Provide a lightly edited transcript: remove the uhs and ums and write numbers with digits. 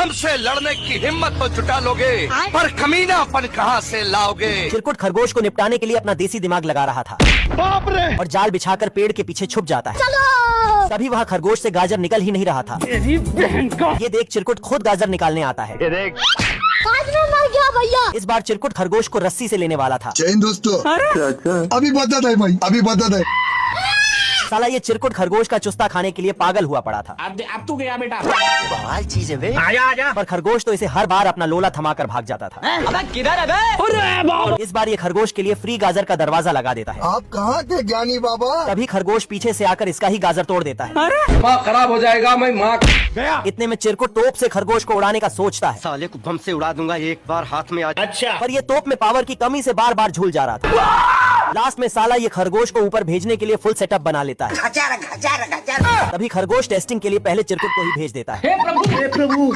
हमसे लड़ने की हिम्मत तो जुटा लोगे, पर कमीनापन कहाँ से लाओगे। चिरकुट खरगोश को निपटाने के लिए अपना देसी दिमाग लगा रहा था। बाप रे। और जाल बिछाकर पेड़ के पीछे छुप जाता है। तभी वहाँ खरगोश से गाजर निकल ही नहीं रहा था। ये देख चिरकुट खुद गाजर निकालने आता है। आज मैं मर गया भैया। इस बार चिरकुट खरगोश को रस्सी से लेने वाला था। जैन दोस्तों, अभी बता है भाई, अभी बता है। साला ये चिरकुट खरगोश का चुस्ता खाने के लिए पागल हुआ पड़ा था। अब तू गया बेटा। बवाल चीज है बे। आजा। पर खरगोश तो इसे हर बार अपना लोला थमाकर भाग जाता था। अबे किधर है बे? इस बार ये खरगोश के लिए फ्री गाजर का दरवाजा लगा देता है। आप कहाँ थे ज्ञानी बाबा? तभी खरगोश पीछे से आकर इसका ही गाजर तोड़ देता है। दिमाग खराब हो जाएगा, मैं माँ गया। इतने में चिरकुट तोप से खरगोश को उड़ाने का सोचता है। साले को बम से उड़ा दूंगा एक बार हाथ में आ। अच्छा। पर ये तोप में पावर की कमी से बार बार झूल जा रहा था। लास्ट में साला ये खरगोश को ऊपर भेजने के लिए फुल सेटअप बना लेता है। तभी खरगोश टेस्टिंग के लिए पहले चिरकुट को ही भेज देता है। हे प्रभु।